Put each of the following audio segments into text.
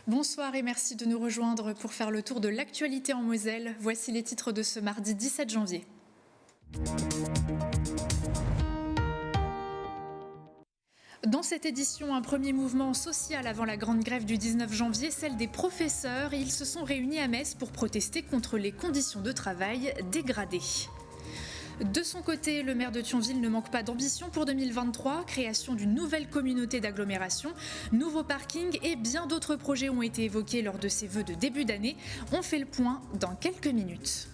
Bonsoir et merci de nous rejoindre pour faire le tour de l'actualité en Moselle. Voici les titres de ce mardi 17 janvier. Dans cette édition, un premier mouvement social avant la grande grève du 19 janvier, celle des professeurs. Ils se sont réunis à Metz pour protester contre les conditions de travail dégradées. De son côté, le maire de Thionville ne manque pas d'ambition pour 2023, création d'une nouvelle communauté d'agglomération, nouveau parking et bien d'autres projets ont été évoqués lors de ses vœux de début d'année. On fait le point dans quelques minutes.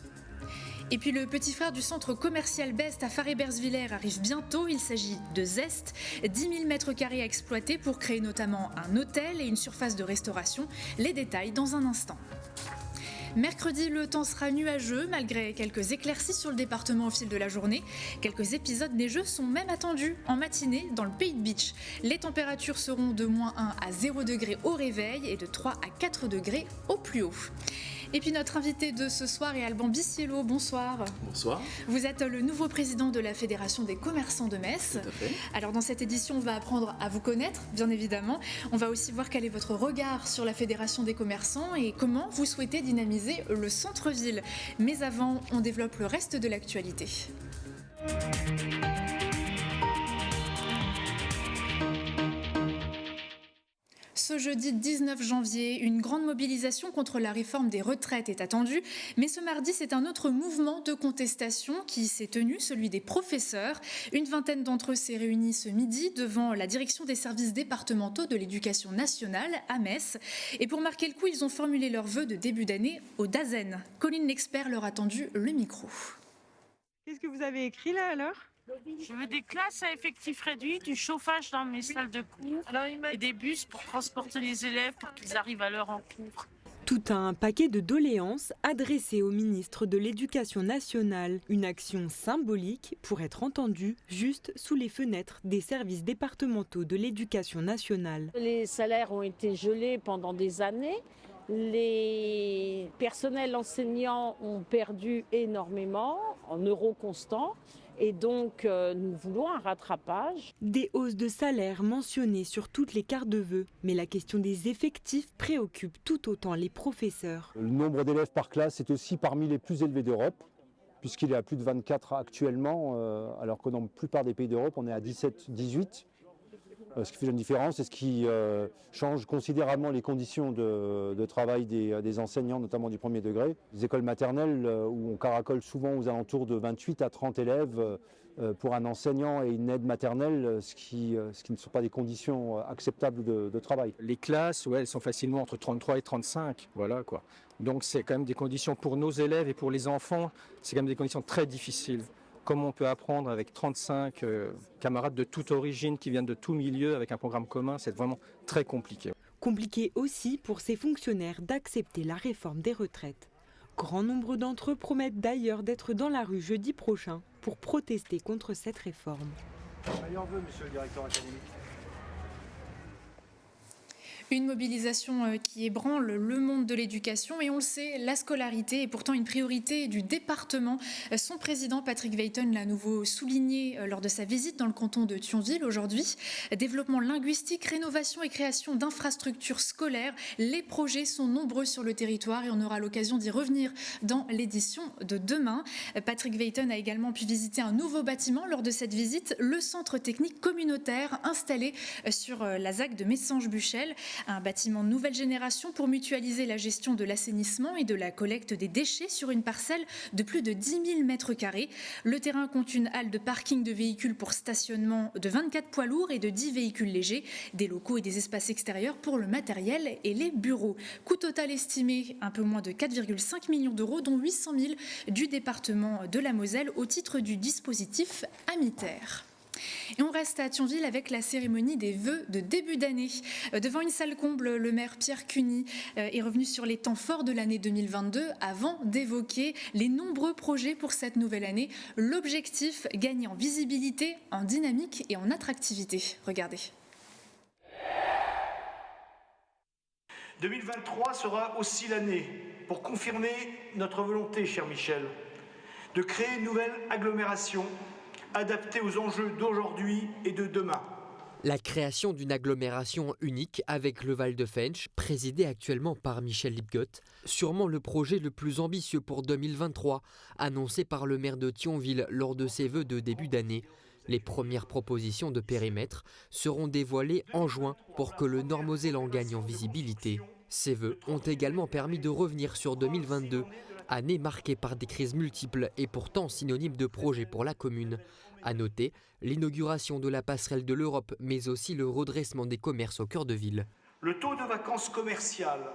Et puis le petit frère du centre commercial Best à Faré-Bersviller arrive bientôt. Il s'agit de Zest, 10 000 m² à exploiter pour créer notamment un hôtel et une surface de restauration. Les détails dans un instant. Mercredi, le temps sera nuageux malgré quelques éclaircies sur le département au fil de la journée. Quelques épisodes neigeux sont même attendus en matinée dans le Pays de Bitche. Les températures seront de -1 à 0 degrés au réveil et de 3 à 4 degrés au plus haut. Et puis notre invité de ce soir est Alban Bisiello. Bonsoir. Bonsoir. Vous êtes le nouveau président de la Fédération des commerçants de Metz. Tout à fait. Alors dans cette édition, on va apprendre à vous connaître, bien évidemment. On va aussi voir quel est votre regard sur la Fédération des commerçants et comment vous souhaitez dynamiser le centre-ville. Mais avant, on développe le reste de l'actualité. Ce jeudi 19 janvier, une grande mobilisation contre la réforme des retraites est attendue, mais ce mardi, c'est un autre mouvement de contestation qui s'est tenu, celui des professeurs. Une vingtaine d'entre eux s'est réunie ce midi devant la direction des services départementaux de l'éducation nationale à Metz. Et pour marquer le coup, ils ont formulé leurs vœux de début d'année au DAZEN. Colline L'Expert leur a tendu le micro. Qu'est-ce que vous avez écrit là alors ? Je veux des classes à effectif réduit, du chauffage dans mes salles de cours et des bus pour transporter les élèves pour qu'ils arrivent à l'heure en cours. Tout un paquet de doléances adressées au ministre de l'Éducation nationale. Une action symbolique pour être entendue juste sous les fenêtres des services départementaux de l'Éducation nationale. Les salaires ont été gelés pendant des années. Les personnels enseignants ont perdu énormément en euros constants. Et donc, nous voulons un rattrapage. Des hausses de salaire mentionnées sur toutes les cartes de vœux. Mais la question des effectifs préoccupe tout autant les professeurs. Le nombre d'élèves par classe est aussi parmi les plus élevés d'Europe, puisqu'il est à plus de 24 actuellement, alors que dans la plupart des pays d'Europe, on est à 17-18. Ce qui fait une différence et ce qui change considérablement les conditions de travail des enseignants, notamment du premier degré. Les écoles maternelles où on caracole souvent aux alentours de 28 à 30 élèves pour un enseignant et une aide maternelle, ce qui ne sont pas des conditions acceptables de travail. Les classes, elles sont facilement entre 33 et 35, voilà quoi. Donc c'est quand même des conditions pour nos élèves et pour les enfants, c'est quand même des conditions très difficiles. Comment on peut apprendre avec 35 camarades de toute origine qui viennent de tout milieu avec un programme commun, c'est vraiment très compliqué. Compliqué aussi pour ces fonctionnaires d'accepter la réforme des retraites. Grand nombre d'entre eux promettent d'ailleurs d'être dans la rue jeudi prochain pour protester contre cette réforme. Meilleurs vœux, monsieur le directeur académique. Une mobilisation qui ébranle le monde de l'éducation et on le sait, la scolarité est pourtant une priorité du département. Son président Patrick Veyton l'a à nouveau souligné lors de sa visite dans le canton de Thionville aujourd'hui. Développement linguistique, rénovation et création d'infrastructures scolaires, les projets sont nombreux sur le territoire et on aura l'occasion d'y revenir dans l'édition de demain. Patrick Veyton a également pu visiter un nouveau bâtiment lors de cette visite, le centre technique communautaire installé sur la ZAC de Messanges-Buchel. Un bâtiment de nouvelle génération pour mutualiser la gestion de l'assainissement et de la collecte des déchets sur une parcelle de plus de 10 000 m². Le terrain compte une halle de parking de véhicules pour stationnement de 24 poids lourds et de 10 véhicules légers, des locaux et des espaces extérieurs pour le matériel et les bureaux. Coût total estimé un peu moins de 4,5 millions d'euros, dont 800 000 du département de la Moselle au titre du dispositif Amiter. Et on reste à Thionville avec la cérémonie des vœux de début d'année. Devant une salle comble, le maire Pierre Cuny est revenu sur les temps forts de l'année 2022 avant d'évoquer les nombreux projets pour cette nouvelle année. L'objectif, gagner en visibilité, en dynamique et en attractivité. Regardez. 2023 sera aussi l'année pour confirmer notre volonté, cher Michel, de créer une nouvelle agglomération adaptée aux enjeux d'aujourd'hui et de demain. La création d'une agglomération unique avec le Val de Fensch, présidé actuellement par Michel Lipgott, sûrement le projet le plus ambitieux pour 2023, annoncé par le maire de Thionville lors de ses vœux de début d'année. Les premières propositions de périmètre seront dévoilées en juin pour que le Nord-Mosellan gagne en visibilité. Ces vœux ont également permis de revenir sur 2022, année marquée par des crises multiples et pourtant synonyme de projet pour la commune. À noter l'inauguration de la passerelle de l'Europe, mais aussi le redressement des commerces au cœur de ville. Le taux de vacances commerciales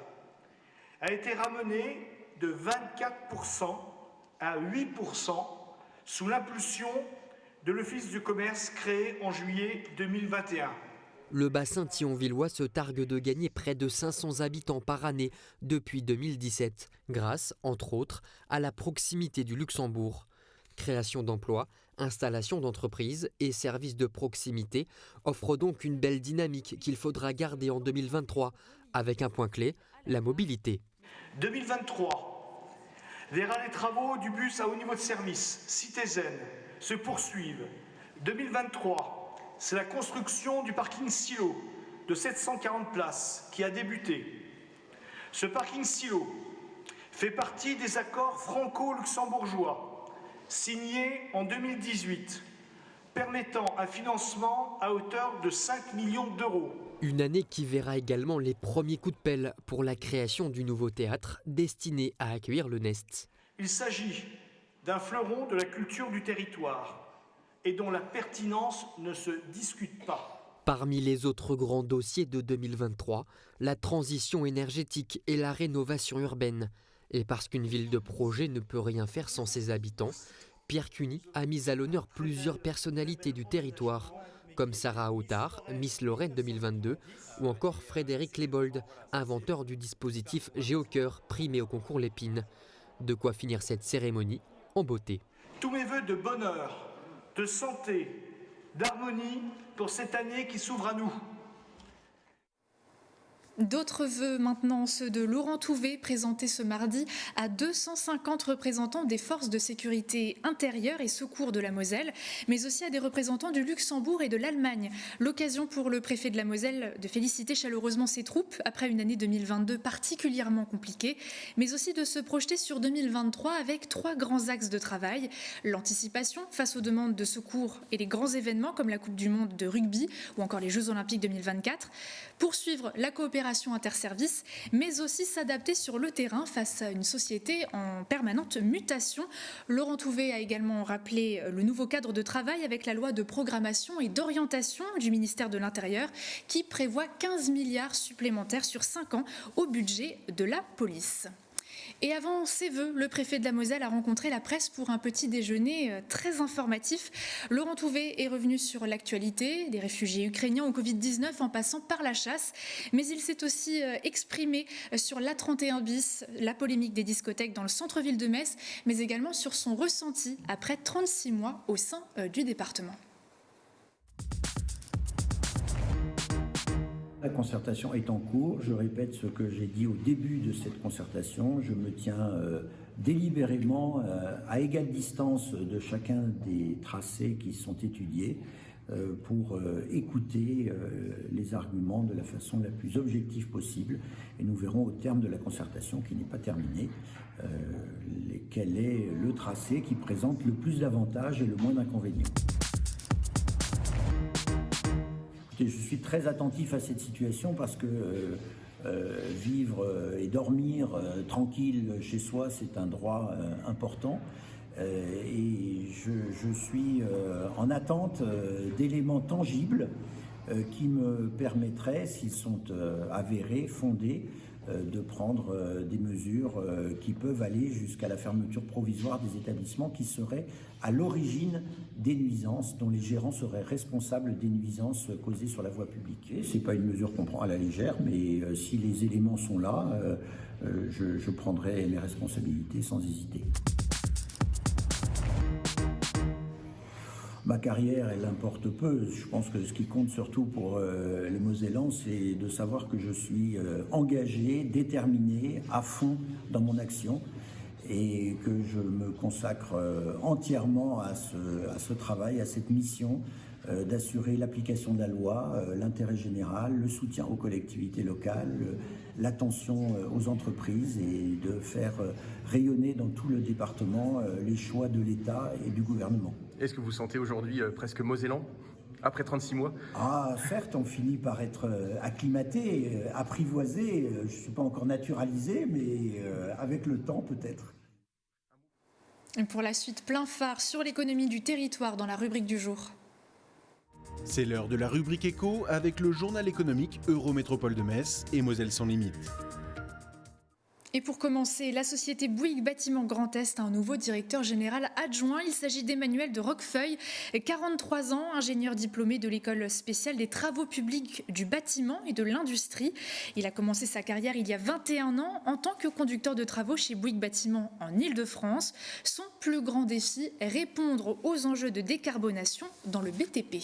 a été ramené de 24% à 8% sous l'impulsion de l'Office du commerce créé en juillet 2021. Le bassin thionvillois se targue de gagner près de 500 habitants par année depuis 2017, grâce, entre autres, à la proximité du Luxembourg. Création d'emplois, installation d'entreprises et services de proximité offrent donc une belle dynamique qu'il faudra garder en 2023, avec un point clé, la mobilité. 2023 verra les travaux du bus à haut niveau de service, Citizen, se poursuivent. 2023, c'est la construction du parking silo de 740 places qui a débuté. Ce parking silo fait partie des accords franco-luxembourgeois signés en 2018, permettant un financement à hauteur de 5 millions d'euros. Une année qui verra également les premiers coups de pelle pour la création du nouveau théâtre destiné à accueillir le Nest. Il s'agit d'un fleuron de la culture du territoire et dont la pertinence ne se discute pas. Parmi les autres grands dossiers de 2023, la transition énergétique et la rénovation urbaine. Et parce qu'une ville de projet ne peut rien faire sans ses habitants, Pierre Cuny a mis à l'honneur plusieurs personnalités du territoire, comme Sarah Autard, Miss Lorraine 2022, ou encore Frédéric Lebold, inventeur du dispositif Géocœur primé au concours Lépine. De quoi finir cette cérémonie en beauté. Tous mes vœux de bonheur, de santé, d'harmonie pour cette année qui s'ouvre à nous. D'autres vœux maintenant, ceux de Laurent Touvet, présentés ce mardi à 250 représentants des forces de sécurité intérieure et secours de la Moselle, mais aussi à des représentants du Luxembourg et de l'Allemagne. L'occasion pour le préfet de la Moselle de féliciter chaleureusement ses troupes après une année 2022 particulièrement compliquée, mais aussi de se projeter sur 2023 avec 3 grands axes de travail. L'anticipation face aux demandes de secours et les grands événements comme la Coupe du Monde de rugby ou encore les Jeux Olympiques 2024. Poursuivre la coopération interservices, mais aussi s'adapter sur le terrain face à une société en permanente mutation. Laurent Touvet a également rappelé le nouveau cadre de travail avec la loi de programmation et d'orientation du ministère de l'Intérieur qui prévoit 15 milliards supplémentaires sur 5 ans au budget de la police. Et avant ses vœux, le préfet de la Moselle a rencontré la presse pour un petit déjeuner très informatif. Laurent Touvet est revenu sur l'actualité des réfugiés ukrainiens au Covid-19 en passant par la chasse. Mais il s'est aussi exprimé sur l'A31 bis, la polémique des discothèques dans le centre-ville de Metz, mais également sur son ressenti après 36 mois au sein du département. La concertation est en cours. Je répète ce que j'ai dit au début de cette concertation. Je me tiens délibérément à égale distance de chacun des tracés qui sont étudiés pour écouter les arguments de la façon la plus objective possible. Et nous verrons au terme de la concertation, qui n'est pas terminée, quel est le tracé qui présente le plus d'avantages et le moins d'inconvénients. Je suis très attentif à cette situation parce que vivre et dormir tranquille chez soi, c'est un droit important. Et je suis en attente d'éléments tangibles qui me permettraient, s'ils sont avérés, fondés, de prendre des mesures qui peuvent aller jusqu'à la fermeture provisoire des établissements qui seraient à l'origine des nuisances, dont les gérants seraient responsables des nuisances causées sur la voie publique. Ce n'est pas une mesure qu'on prend à la légère, mais si les éléments sont là, je prendrai mes responsabilités sans hésiter. Ma carrière, elle importe peu. Je pense que ce qui compte surtout pour les Mosellans, c'est de savoir que je suis engagé, déterminé, à fond dans mon action et que je me consacre entièrement à ce travail, à cette mission d'assurer l'application de la loi, l'intérêt général, le soutien aux collectivités locales, l'attention aux entreprises et de faire rayonner dans tout le département les choix de l'État et du gouvernement. Est-ce que vous vous sentez aujourd'hui presque mosellan après 36 mois? Ah, certes, on finit par être acclimaté, apprivoisé. Je ne suis pas encore naturalisé, mais avec le temps peut-être. Et pour la suite, plein phare sur l'économie du territoire dans la rubrique du jour. C'est l'heure de la rubrique éco avec le journal économique Eurométropole de Metz et Moselle sans limite. Et pour commencer, la société Bouygues Bâtiment Grand Est a un nouveau directeur général adjoint. Il s'agit d'Emmanuel de Roquefeuille, 43 ans, ingénieur diplômé de l'école spéciale des travaux publics du bâtiment et de l'industrie. Il a commencé sa carrière il y a 21 ans en tant que conducteur de travaux chez Bouygues Bâtiment en Île-de-France. Son plus grand défi, répondre aux enjeux de décarbonation dans le BTP.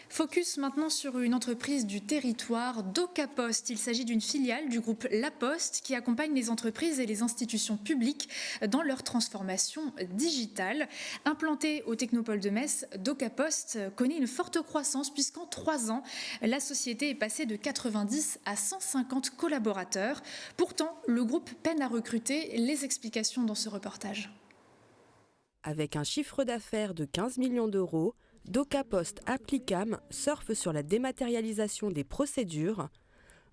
Focus maintenant sur une entreprise du territoire, DocaPost. Il s'agit d'une filiale du groupe La Poste qui accompagne les entreprises et les institutions publiques dans leur transformation digitale. Implantée au Technopole de Metz, DocaPost connaît une forte croissance puisqu'en 3 ans, la société est passée de 90 à 150 collaborateurs. Pourtant, le groupe peine à recruter. Les explications dans ce reportage. Avec un chiffre d'affaires de 15 millions d'euros, DocaPost Applicam surfe sur la dématérialisation des procédures.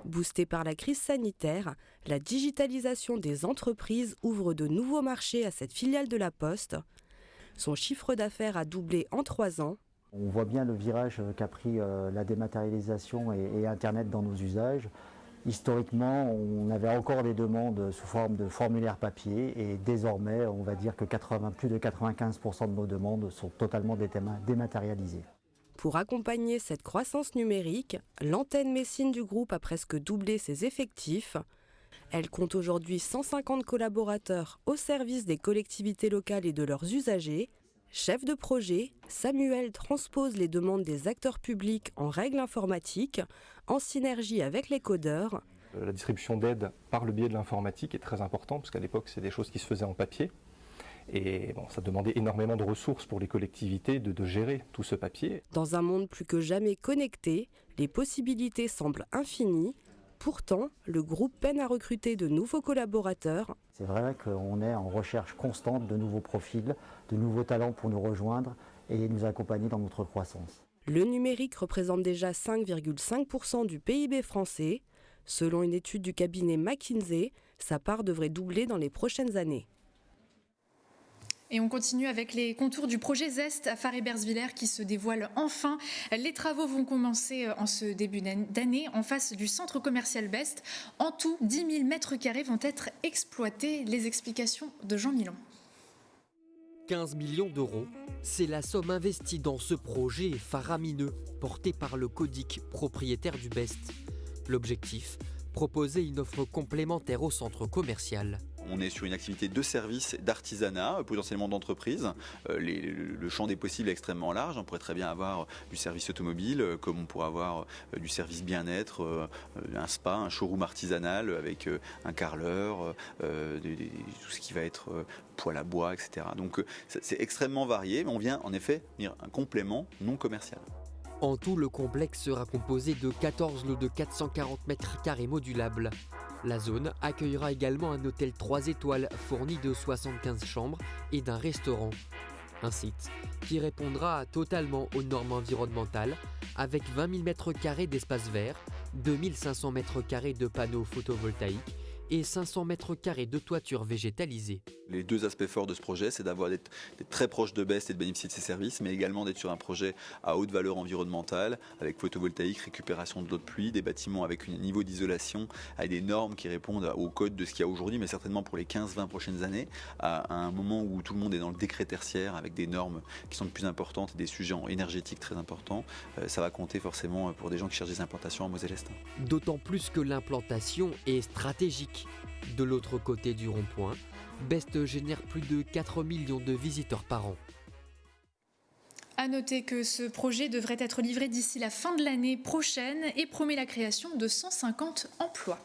Boostée par la crise sanitaire, la digitalisation des entreprises ouvre de nouveaux marchés à cette filiale de la Poste. Son chiffre d'affaires a doublé en 3 ans. On voit bien le virage qu'a pris la dématérialisation et Internet dans nos usages. Historiquement, on avait encore des demandes sous forme de formulaires papier et désormais, on va dire que plus de 95% de nos demandes sont totalement dématérialisées. Pour accompagner cette croissance numérique, l'antenne messine du groupe a presque doublé ses effectifs. Elle compte aujourd'hui 150 collaborateurs au service des collectivités locales et de leurs usagers. Chef de projet, Samuel transpose les demandes des acteurs publics en règles informatiques, en synergie avec les codeurs. La distribution d'aide par le biais de l'informatique est très importante, parce qu'à l'époque, c'est des choses qui se faisaient en papier. Et bon, ça demandait énormément de ressources pour les collectivités de gérer tout ce papier. Dans un monde plus que jamais connecté, les possibilités semblent infinies. Pourtant, le groupe peine à recruter de nouveaux collaborateurs. C'est vrai qu'on est en recherche constante de nouveaux profils, de nouveaux talents pour nous rejoindre et nous accompagner dans notre croissance. Le numérique représente déjà 5,5% du PIB français. Selon une étude du cabinet McKinsey, sa part devrait doubler dans les prochaines années. Et on continue avec les contours du projet ZEST à Fare-Bersviller qui se dévoile enfin. Les travaux vont commencer en ce début d'année en face du centre commercial Best. En tout, 10 000 mètres carrés vont être exploités. Les explications de Jean Milon. 15 millions d'euros, c'est la somme investie dans ce projet faramineux porté par le Codic, propriétaire du Best. L'objectif, proposer une offre complémentaire au centre commercial. On est sur une activité de service, d'artisanat, potentiellement d'entreprise. Le champ des possibles est extrêmement large. On pourrait très bien avoir du service automobile, comme on pourrait avoir du service bien-être, un spa, un showroom artisanal avec un carreleur, tout ce qui va être poêle à bois, etc. Donc c'est extrêmement varié, mais on vient en effet un complément non commercial. En tout, le complexe sera composé de 14 lots de 440 mètres carrés modulables. La zone accueillera également un hôtel 3 étoiles fourni de 75 chambres et d'un restaurant. Un site qui répondra totalement aux normes environnementales avec 20 000 mètres carrés d'espace vert, 2500 mètres carrés de panneaux photovoltaïques et 500 mètres carrés de toiture végétalisée. Les deux aspects forts de ce projet, c'est d'être très proche de Best et de bénéficier de ses services, mais également d'être sur un projet à haute valeur environnementale, avec photovoltaïque, récupération de l'eau de pluie, des bâtiments avec un niveau d'isolation, avec des normes qui répondent au code de ce qu'il y a aujourd'hui, mais certainement pour les 15-20 prochaines années, à un moment où tout le monde est dans le décret tertiaire, avec des normes qui sont de plus importantes et des sujets énergétiques très importants. Ça va compter forcément pour des gens qui cherchent des implantations en Moselle-Est. D'autant plus que l'implantation est stratégique. De l'autre côté du rond-point, Best génère plus de 4 millions de visiteurs par an. À noter que ce projet devrait être livré d'ici la fin de l'année prochaine et promet la création de 150 emplois.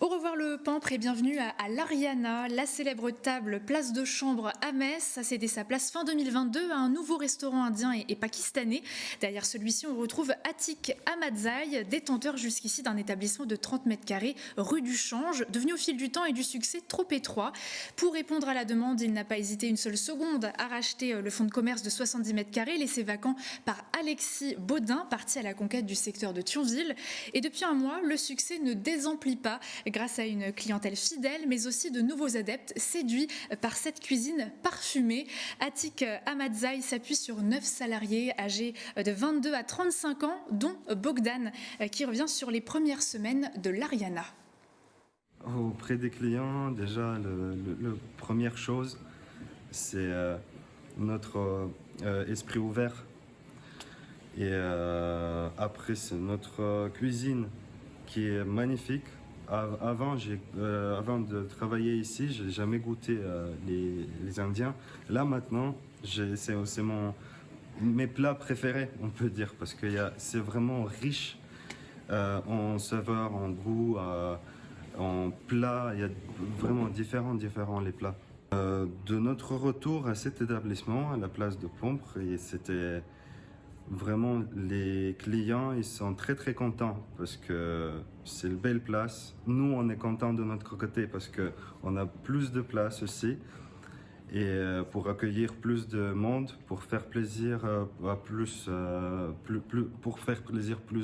Au revoir le Pampre et bienvenue à l'Ariana, la célèbre table place de chambre à Metz. Ça cédé sa place fin 2022 à un nouveau restaurant indien et pakistanais. Derrière celui-ci, on retrouve Atiq Ahmadzai, détenteur jusqu'ici d'un établissement de 30 mètres carrés rue du Change, devenu au fil du temps et du succès trop étroit. Pour répondre à la demande, il n'a pas hésité une seule seconde à racheter le fonds de commerce de 70 mètres carrés laissé vacant par Alexis Baudin, parti à la conquête du secteur de Thionville. Et depuis un mois, le succès ne désemplit pas, grâce à une clientèle fidèle, mais aussi de nouveaux adeptes séduits par cette cuisine parfumée. Atiq Ahmadzai s'appuie sur 9 salariés âgés de 22 à 35 ans, dont Bogdan, qui revient sur les premières semaines de l'Ariana. Auprès des clients, déjà, la première chose, c'est notre esprit ouvert. Et après, c'est notre cuisine qui est magnifique. Avant de travailler ici, je n'ai jamais goûté les Indiens. Là, maintenant, c'est mes plats préférés, on peut dire, parce que c'est vraiment riche en saveurs, en goût, en plats. Il y a vraiment différents les plats. De notre retour à cet établissement, à la place de Pampre, c'était vraiment, les clients, ils sont très très contents parce que c'est une belle place. Nous, on est contents de notre côté parce qu'on a plus de place aussi et pour accueillir plus de monde, pour faire plaisir à plus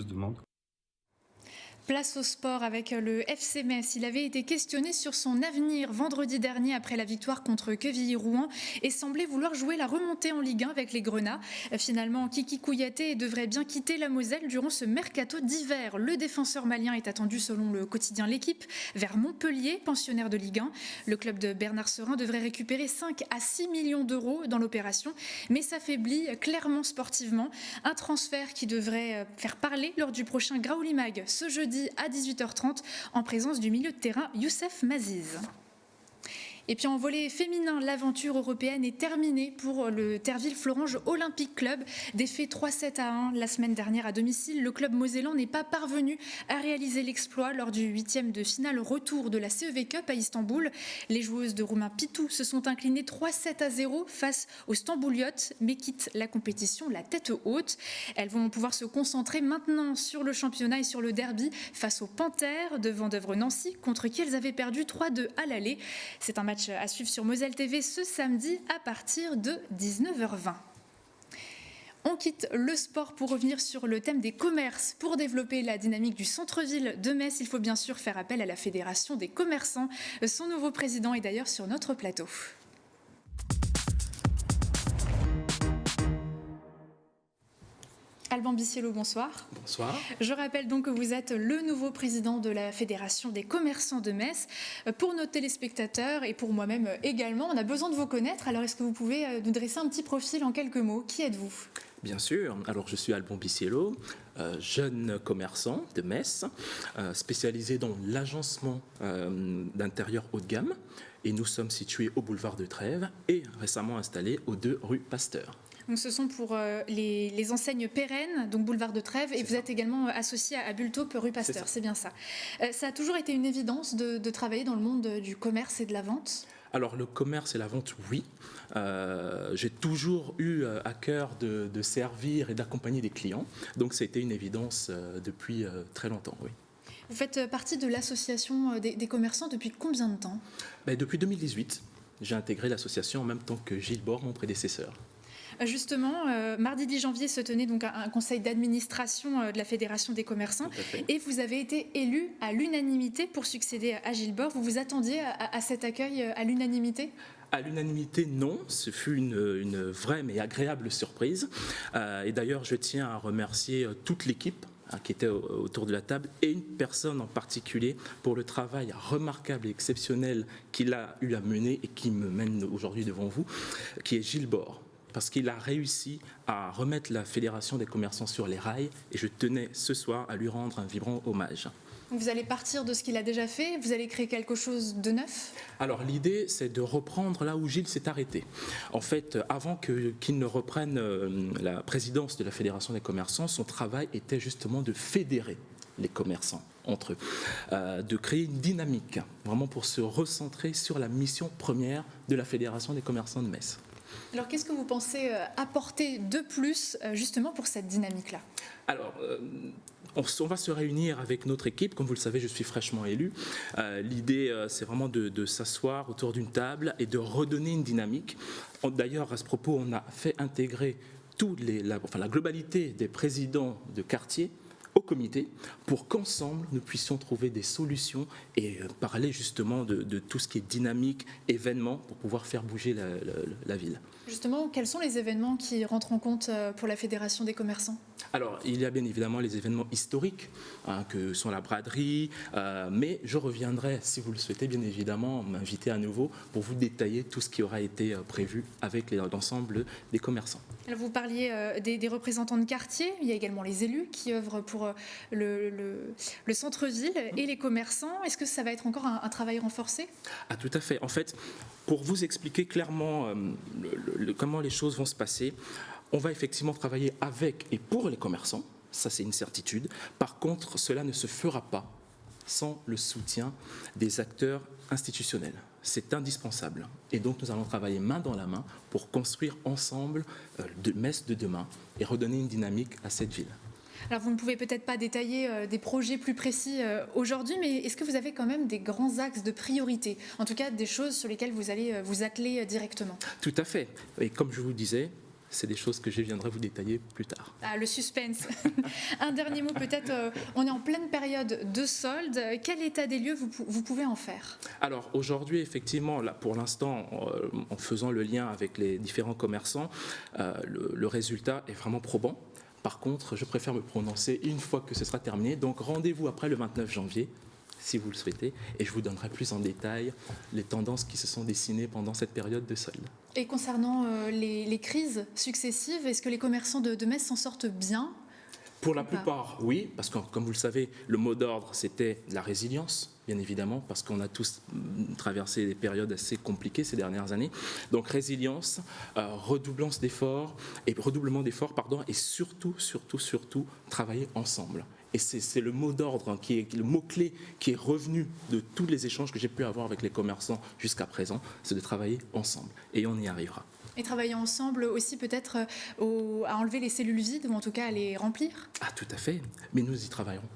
de monde. Place au sport avec le FC Metz. Il avait été questionné sur son avenir vendredi dernier après la victoire contre Quevilly-Rouen et semblait vouloir jouer la remontée en Ligue 1 avec les Grenats. Finalement, Kiki Kouyaté devrait bien quitter la Moselle durant ce mercato d'hiver. Le défenseur malien est attendu, selon le quotidien L'Équipe, vers Montpellier, pensionnaire de Ligue 1. Le club de Bernard Serin devrait récupérer 5 à 6 millions d'euros dans l'opération, mais s'affaiblit clairement sportivement. Un transfert qui devrait faire parler lors du prochain Graouli Mag ce jeudi à 18h30 en présence du milieu de terrain Youssef Maziz. Et puis en volley féminin, l'aventure européenne est terminée pour le Terville-Florange Olympique Club. Défait 3-7-1 la semaine dernière à domicile, le club mosellan n'est pas parvenu à réaliser l'exploit lors du 8e de finale retour de la CEV Cup à Istanbul. Les joueuses de Roumain Pitou se sont inclinées 3-7-0 face aux Stambouliotes, mais quittent la compétition la tête haute. Elles vont pouvoir se concentrer maintenant sur le championnat et sur le derby face aux Panthères de Vandœuvre-Nancy, contre qui elles avaient perdu 3-2 à l'aller. C'est un match à suivre sur Moselle TV ce samedi à partir de 19h20. On quitte le sport pour revenir sur le thème des commerces. Pour développer la dynamique du centre-ville de Metz, il faut bien sûr faire appel à la Fédération des commerçants. Son nouveau président est d'ailleurs sur notre plateau. Alban Bisiello, bonsoir. Bonsoir. Je rappelle donc que vous êtes le nouveau président de la Fédération des commerçants de Metz. Pour nos téléspectateurs et pour moi-même également, on a besoin de vous connaître. Alors est-ce que vous pouvez nous dresser un petit profil en quelques mots? Qui êtes-vous? Bien sûr. Alors je suis Alban Bisiello, jeune commerçant de Metz, spécialisé dans l'agencement d'intérieur haut de gamme. Et nous sommes situés au boulevard de Trèves et récemment installés aux 2 rue Pasteur. Donc ce sont pour les enseignes pérennes, donc boulevard de Trèves, et vous êtes également associé à Bultaupe, rue Pasteur, c'est bien ça. Ça a toujours été une évidence de travailler dans le monde du commerce et de la vente? Alors le commerce et la vente, oui. J'ai toujours eu à cœur de servir et d'accompagner des clients, donc ça a été une évidence depuis très longtemps, oui. Vous faites partie de l'association des commerçants depuis combien de temps? Depuis 2018, j'ai intégré l'association en même temps que Gilles Bord, mon prédécesseur. Justement, mardi 10 janvier se tenait donc un conseil d'administration de la Fédération des commerçants et vous avez été élu à l'unanimité pour succéder à Gilles Bord. Vous vous attendiez à cet accueil à l'unanimité? À l'unanimité, non. Ce fut une vraie mais agréable surprise. Et d'ailleurs, je tiens à remercier toute l'équipe qui était autour de la table et une personne en particulier pour le travail remarquable et exceptionnel qu'il a eu à mener et qui me mène aujourd'hui devant vous, qui est Gilles Bord. Parce qu'il a réussi à remettre la Fédération des commerçants sur les rails et je tenais ce soir à lui rendre un vibrant hommage. Vous allez partir de ce qu'il a déjà fait, vous allez créer quelque chose de neuf? Alors l'idée, c'est de reprendre là où Gilles s'est arrêté. En fait, avant qu'il ne reprenne la présidence de la Fédération des commerçants, son travail était justement de fédérer les commerçants. entre eux, de créer une dynamique, vraiment pour se recentrer sur la mission première de la Fédération des commerçants de Metz. Alors qu'est-ce que vous pensez apporter de plus justement pour cette dynamique-là ? Alors, on va se réunir avec notre équipe. Comme vous le savez, je suis fraîchement élu. L'idée, c'est vraiment de s'asseoir autour d'une table et de redonner une dynamique. D'ailleurs, à ce propos, on a fait intégrer la globalité des présidents de quartier au comité pour qu'ensemble nous puissions trouver des solutions et parler justement de tout ce qui est dynamique, événements pour pouvoir faire bouger la ville. Justement, quels sont les événements qui rentrent en compte pour la Fédération des commerçants ? Alors, il y a bien évidemment les événements historiques, que sont la braderie, mais je reviendrai, si vous le souhaitez, bien évidemment, m'inviter à nouveau pour vous détailler tout ce qui aura été prévu avec l'ensemble des commerçants. Alors, vous parliez des représentants de quartier, il y a également les élus qui œuvrent pour le centre-ville et les commerçants. Est-ce que ça va être encore un travail renforcé ? Ah, tout à fait. En fait, pour vous expliquer clairement comment les choses vont se passer, on va effectivement travailler avec et pour les commerçants, ça c'est une certitude. Par contre, cela ne se fera pas sans le soutien des acteurs institutionnels. C'est indispensable. Et donc nous allons travailler main dans la main pour construire ensemble de Metz de demain et redonner une dynamique à cette ville. Alors vous ne pouvez peut-être pas détailler des projets plus précis aujourd'hui, mais est-ce que vous avez quand même des grands axes de priorité ? En tout cas, des choses sur lesquelles vous allez vous atteler directement ? Tout à fait. Et comme je vous disais, c'est des choses que je viendrai vous détailler plus tard. Ah, le suspense. Un dernier mot peut-être, on est en pleine période de soldes. Quel état des lieux vous pouvez en faire ? Alors aujourd'hui, effectivement, là, pour l'instant, en faisant le lien avec les différents commerçants, le résultat est vraiment probant. Par contre, je préfère me prononcer une fois que ce sera terminé. Donc rendez-vous après le 29 janvier, si vous le souhaitez, et je vous donnerai plus en détail les tendances qui se sont dessinées pendant cette période de solde. Et concernant les crises successives, est-ce que les commerçants de Metz s'en sortent bien ? Pour la plupart, oui, parce que comme vous le savez, le mot d'ordre, c'était la résilience, bien évidemment, parce qu'on a tous traversé des périodes assez compliquées ces dernières années. Donc résilience, redoublement d'efforts, et surtout, travailler ensemble. Et c'est le mot d'ordre, qui est le mot-clé qui est revenu de tous les échanges que j'ai pu avoir avec les commerçants jusqu'à présent, c'est de travailler ensemble. Et on y arrivera. Et travailler ensemble aussi peut-être à enlever les cellules vides, ou en tout cas à les remplir ? Ah, tout à fait, mais nous y travaillerons.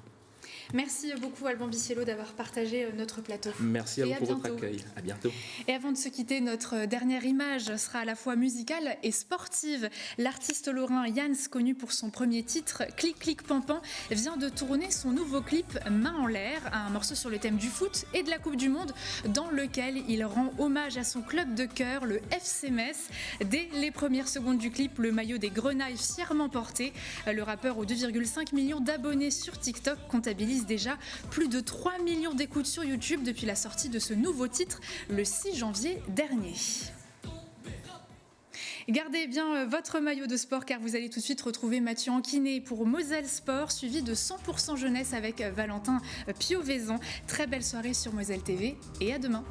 Merci beaucoup Alban Bichelot d'avoir partagé notre plateau. Merci à vous pour votre accueil. À bientôt. Et avant de se quitter, notre dernière image sera à la fois musicale et sportive. L'artiste lorrain Jans, connu pour son premier titre Clic Clic Pampan, vient de tourner son nouveau clip Main en l'air, un morceau sur le thème du foot et de la Coupe du Monde, dans lequel il rend hommage à son club de cœur, le FC Metz. Dès les premières secondes du clip, le maillot des Grenailles fièrement porté. Le rappeur aux 2,5 millions d'abonnés sur TikTok comptabilise déjà plus de 3 millions d'écoutes sur YouTube depuis la sortie de ce nouveau titre le 6 janvier dernier. Gardez bien votre maillot de sport car vous allez tout de suite retrouver Mathieu Anquinet pour Moselle Sport, suivi de 100% jeunesse avec Valentin Piovesan. Très belle soirée sur Moselle TV et à demain.